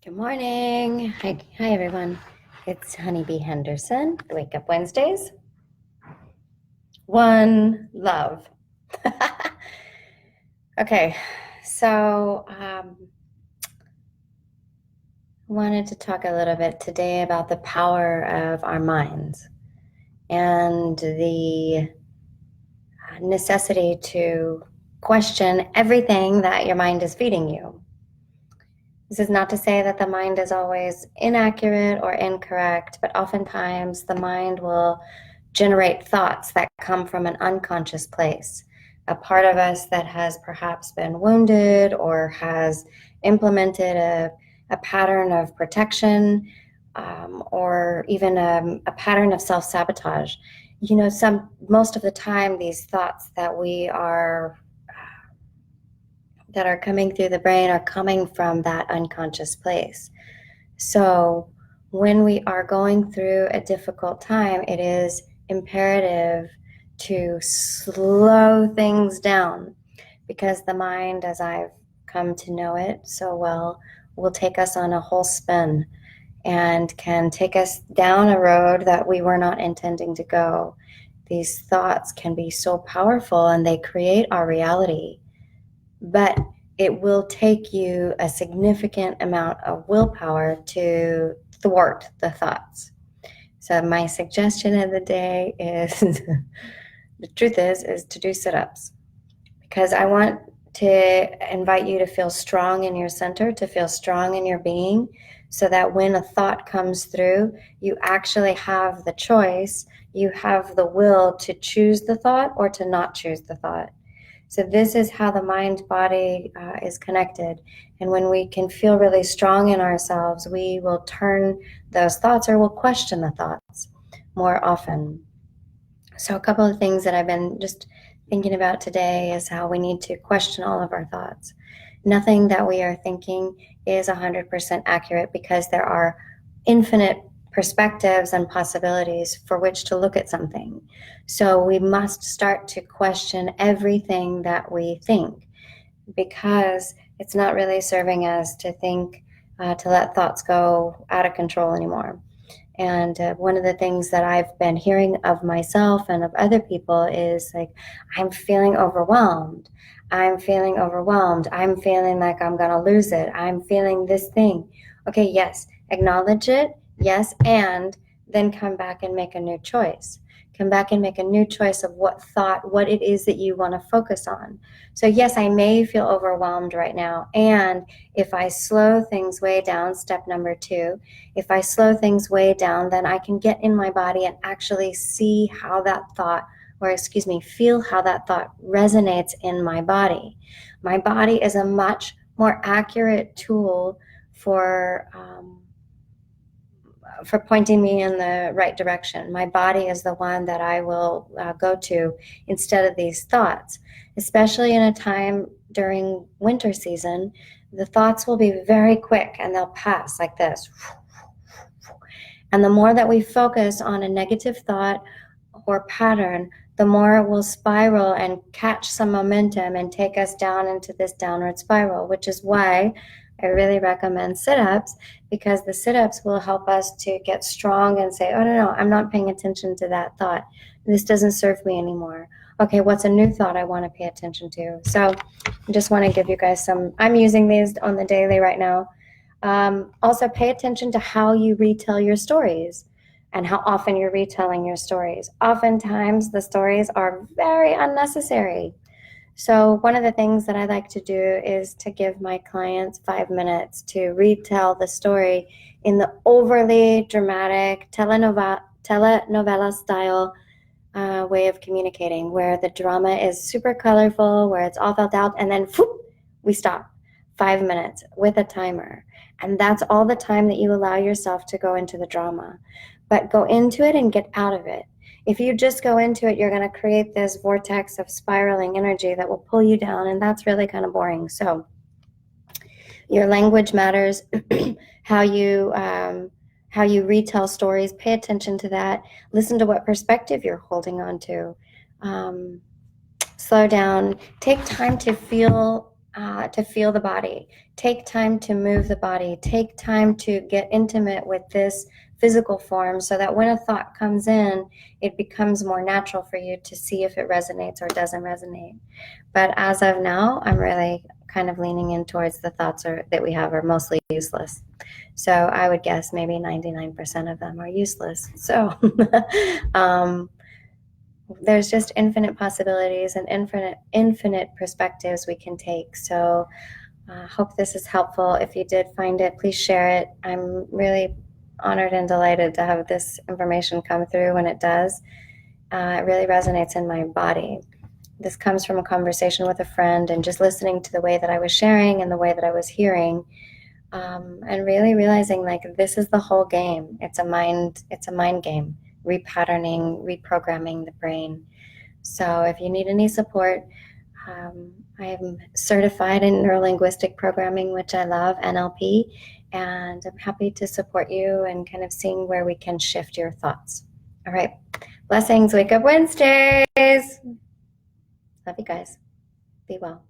Good morning. Hi everyone. It's Honeybee Henderson. Wake Up Wednesdays. One love. Okay, so wanted to talk a little bit today about the power of our minds and the necessity to question everything that your mind is feeding you. This is not to say that the mind is always inaccurate or incorrect, but oftentimes the mind will generate thoughts that come from an unconscious place, a part of us that has perhaps been wounded or has implemented a pattern of protection, or even a pattern of self-sabotage. Most of the time, these thoughts that are coming through the brain are coming from that unconscious place. So when we are going through a difficult time, it is imperative to slow things down, because the mind, as I've come to know it so well, will take us on a whole spin and can take us down a road that we were not intending to go. These thoughts can be so powerful and they create our reality. But it will take you a significant amount of willpower to thwart the thoughts. So my suggestion of the day is, the truth is to do sit-ups, because I want to invite you to feel strong in your center, to feel strong in your being, so that when a thought comes through, you actually have the choice, you have the will to choose the thought or to not choose the thought. So this is how the mind-body is connected. And when we can feel really strong in ourselves, we will turn those thoughts, or we'll question the thoughts more often. So a couple of things that I've been just thinking about today is how we need to question all of our thoughts. Nothing that we are thinking is 100% accurate, because there are infinite perspectives and possibilities for which to look at something. So we must start to question everything that we think, because it's not really serving us to think, to let thoughts go out of control anymore. And one of the things that I've been hearing of myself and of other people is like, I'm feeling overwhelmed. I'm feeling overwhelmed. I'm feeling like I'm going to lose it. I'm feeling this thing. Okay, yes, acknowledge it. Yes, and then come back and make a new choice. Come back and make a new choice of what it is that you want to focus on. So yes, I may feel overwhelmed right now. And if I slow things way down, step number 2, if I slow things way down, then I can get in my body and actually see how that thought, feel how that thought resonates in my body. My body is a much more accurate tool for pointing me in the right direction. My body is the one that I will go to instead of these thoughts, especially in a time during winter season. The thoughts will be very quick and they'll pass like this. And the more that we focus on a negative thought or pattern, the more it will spiral and catch some momentum and take us down into this downward spiral, which is why I really recommend sit-ups, because the sit-ups will help us to get strong and say, oh, no, I'm not paying attention to that thought. This doesn't serve me anymore. Okay, what's a new thought I want to pay attention to? So I just want to give you guys I'm using these on the daily right now. Also, pay attention to how you retell your stories and how often you're retelling your stories. Oftentimes, the stories are very unnecessary. So one of the things that I like to do is to give my clients 5 minutes to retell the story in the overly dramatic telenovela style way of communicating, where the drama is super colorful, where it's all felt out, and then whoop, we stop. 5 minutes with a timer. And that's all the time that you allow yourself to go into the drama. But go into it and get out of it. If you just go into it, you're going to create this vortex of spiraling energy that will pull you down, and that's really kind of boring. So your language matters. how you retell stories, pay attention to that. Listen to what perspective you're holding on to. Slow down. Take time to feel to feel the body. Take time to move the body. Take time to get intimate with this physical form so that when a thought comes in, it becomes more natural for you to see if it resonates or doesn't resonate. But as of now, I'm really kind of leaning in towards the thoughts that we have are mostly useless. So I would guess maybe 99% of them are useless. So there's just infinite possibilities and infinite perspectives we can take. So hope this is helpful. If you did find it, please share it. I'm really honored and delighted to have this information come through when it does. It really resonates in my body. This comes from a conversation with a friend and just listening to the way that I was sharing and the way that I was hearing, and really realizing like this is the whole game. It's a mind game, repatterning, reprogramming the brain. So if you need any support, I am certified in neurolinguistic programming, which I love, NLP, and I'm happy to support you and kind of seeing where we can shift your thoughts. All right. Blessings. Wake Up Wednesdays. Love you guys. Be well.